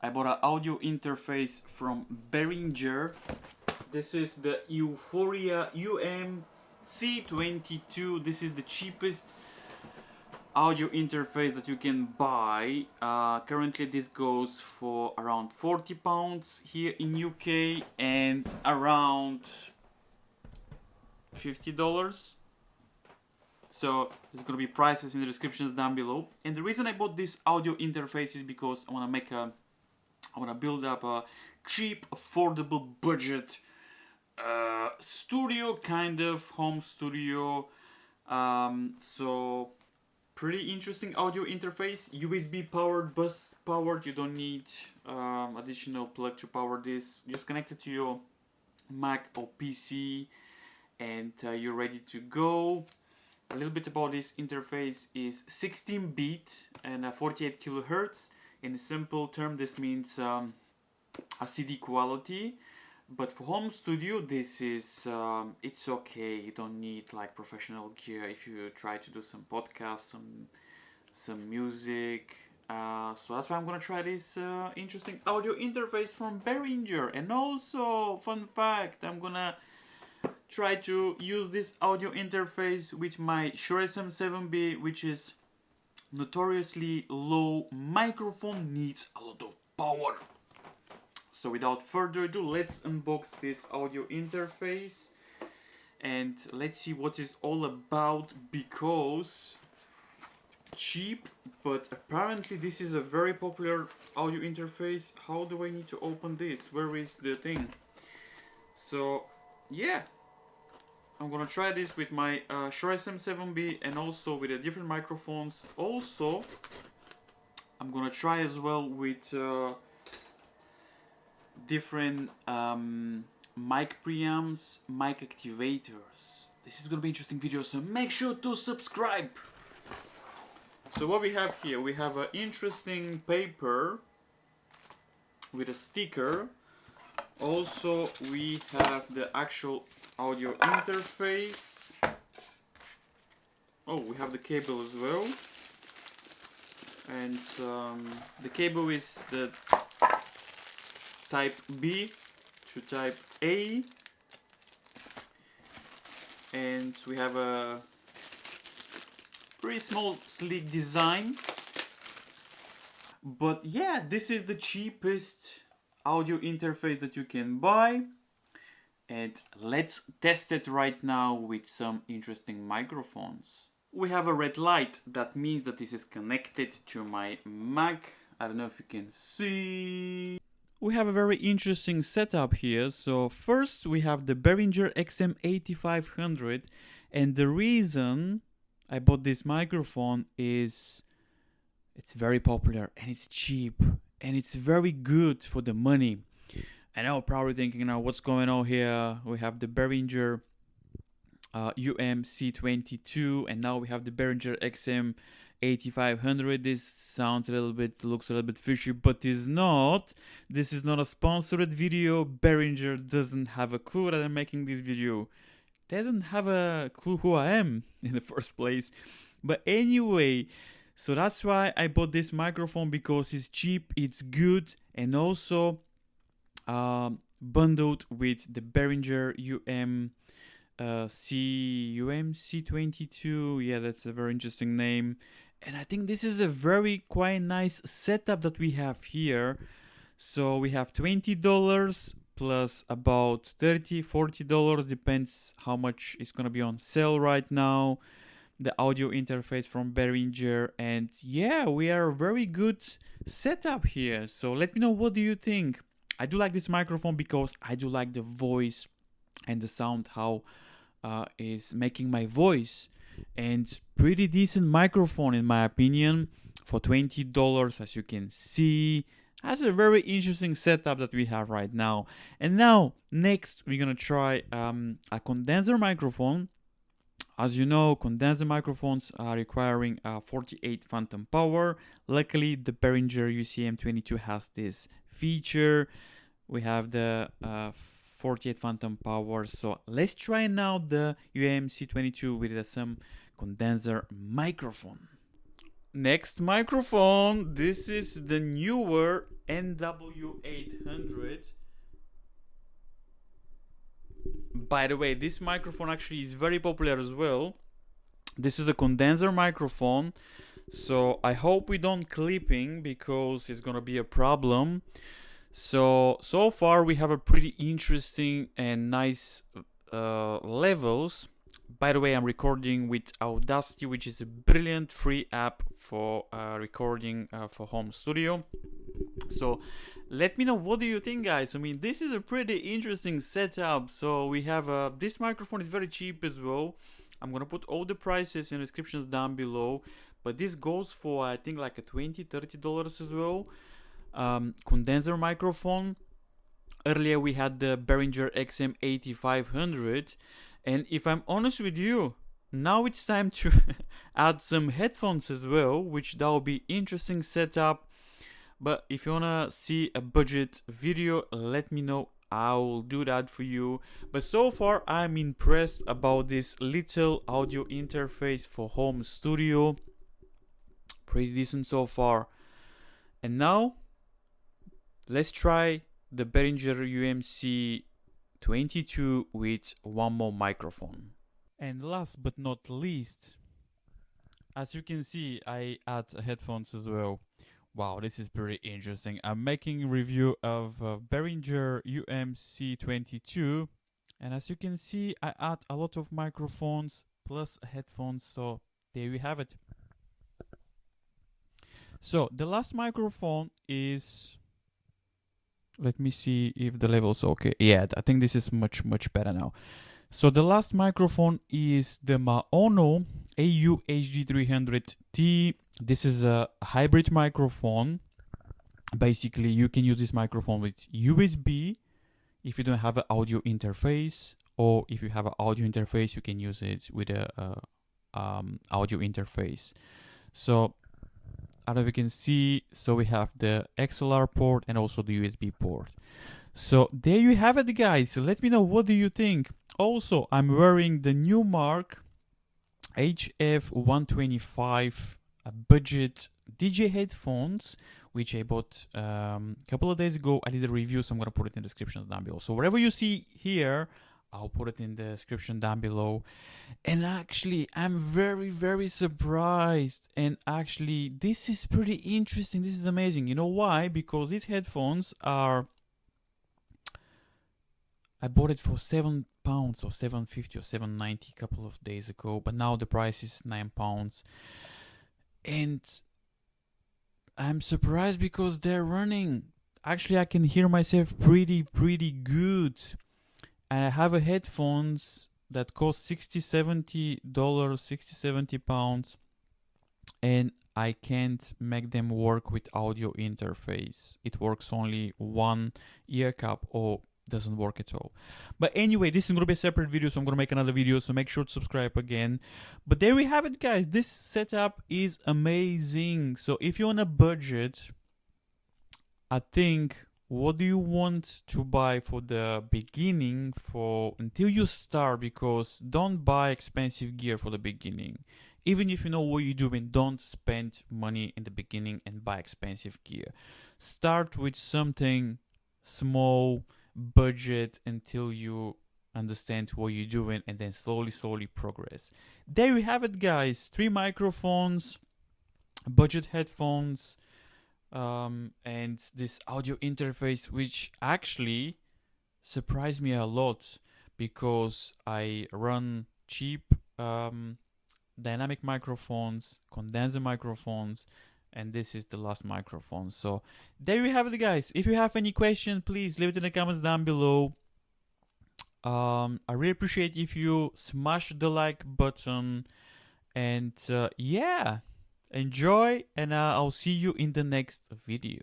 I bought an audio interface from Behringer. This is the U-PHORIA UMC22. This is the cheapest audio interface that you can buy. Currently this goes for around £40 here in UK and around $50. So there's gonna be prices in the descriptions down below. And the reason I bought this audio interface is because I wanna build up a cheap, affordable budget studio, kind of home studio. So pretty interesting audio interface. USB powered, bus powered. You don't need additional plug to power this. Just connect it to your Mac or PC and you're ready to go. A little bit about this interface is 16-bit and 48 kilohertz. In a simple term, this means a CD quality. But for home studio, this is it's okay. You don't need like professional gear if you try to do some podcasts, some music. So that's why I'm gonna try this interesting audio interface from Behringer. And also, fun fact, I'm gonna try to use this audio interface with my Shure SM7B, which is notoriously low microphone, needs a lot of power. So without further ado, let's unbox this audio interface and let's see what it's all about, because cheap, but apparently this is a very popular audio interface. How do I need to open this? Where is the thing? So yeah, I'm gonna try this with my Shure SM7B and also with the different microphones. Also, I'm gonna try as well with different mic preamps, mic activators. This is gonna be an interesting video, so make sure to subscribe. So what we have here, we have an interesting paper with a sticker. Also, we have the actual audio interface. Oh, we have the cable as well. And the cable is the type B to type A. And we have a pretty small, sleek design. But yeah, this is the cheapest audio interface that you can buy, and let's test it right now with some interesting microphones. We have a red light, that means that this is connected to my Mac. I don't know if you can see. We have a very interesting setup here. So first we have the Behringer XM8500, and the reason I bought this microphone is it's very popular and it's cheap. And it's very good for the money. I know, probably thinking now, what's going on here? We have the Behringer UMC22, and now we have the Behringer XM8500. This sounds looks a little bit fishy, but is not. This is not a sponsored video. Behringer doesn't have a clue that I'm making this video. They don't have a clue who I am in the first place. But anyway, so that's why I bought this microphone, because it's cheap, it's good, and also bundled with the Behringer UMC22. Yeah, that's a very interesting name. And I think this is a very quite nice setup that we have here. So we have $20 plus about $30-40, depends how much is gonna be on sale right now. The audio interface from Behringer, and yeah, we are a very good setup here. So let me know, what do you think? I do like this microphone because I do like the voice and the sound, how is making my voice, and pretty decent microphone in my opinion for $20, as you can see. That's a very interesting setup that we have right now. And now next we're gonna try a condenser microphone. As you know, condenser microphones are requiring 48 phantom power. Luckily, the Behringer UCM22 has this feature. We have the 48 phantom power. So let's try now the UMC22 with some condenser microphone. next microphone. This is the Neewer NW-800. By the way, this microphone actually is very popular as well. This is a condenser microphone, so I hope we don't clipping because it's gonna be a problem. So far we have a pretty interesting and nice levels. By the way, I'm recording with Audacity, which is a brilliant free app for recording for home studio. So let me know, what do you think, guys? I mean, this is a pretty interesting setup. So we have this microphone is very cheap as well. I'm gonna put all the prices and descriptions down below, but this goes for I think like a $20-30 as well. Condenser microphone. Earlier we had the Behringer XM8500, and if I'm honest with you, now it's time to add some headphones as well, which that will be interesting setup. But if you wanna see a budget video, let me know, I will do that for you. But so far I'm impressed about this little audio interface for home studio. Pretty decent so far. And now let's try the Behringer UMC22 with one more microphone. And last but not least, as you can see, I add headphones as well. Wow, this is pretty interesting. I'm making a review of Behringer UMC22, and as you can see, I add a lot of microphones plus headphones, so there you have it. So the last microphone is, let me see if the level's okay. Yeah, I think this is much better now. So the last microphone is the MAONO HD300T. This is a hybrid microphone. Basically, you can use this microphone with USB if you don't have an audio interface, or if you have an audio interface, you can use it with a audio interface. So as you can see, so we have the XLR port and also the USB port. So there you have it, guys. Let me know, what do you think? Also, I'm wearing the Numark HF125 budget DJ headphones, which I bought a couple of days ago. I did a review, so I'm gonna put it in the description down below. So whatever you see here, I'll put it in the description down below. And actually, I'm very surprised. And actually, this is pretty interesting. This is amazing. You know why? Because these headphones are, I bought it for £7 or £7.50 or £7.90 a couple of days ago, but now the price is £9. And I'm surprised because they're running. Actually, I can hear myself pretty good. And I have a headphones that cost $60-70, £60-70, and I can't make them work with audio interface. It works only one ear cup, or doesn't work at all. But anyway, this is gonna be a separate video, so I'm gonna make another video, so make sure to subscribe again. But there we have it, guys. This setup is amazing. So if you're on a budget, I think, what do you want to buy for the beginning, for until you start? Because don't buy expensive gear for the beginning. Even if you know what you're doing, don't spend money in the beginning and buy expensive gear. Start with something small, budget, until you understand what you're doing, and then slowly progress. There we have it, guys. 3 microphones, budget headphones, and this audio interface, which actually surprised me a lot, because I run cheap dynamic microphones, condenser microphones, and this is the last microphone. So there you have it, guys. If you have any question, please leave it in the comments down below. I really appreciate if you smash the like button, and yeah, enjoy, and I'll see you in the next video.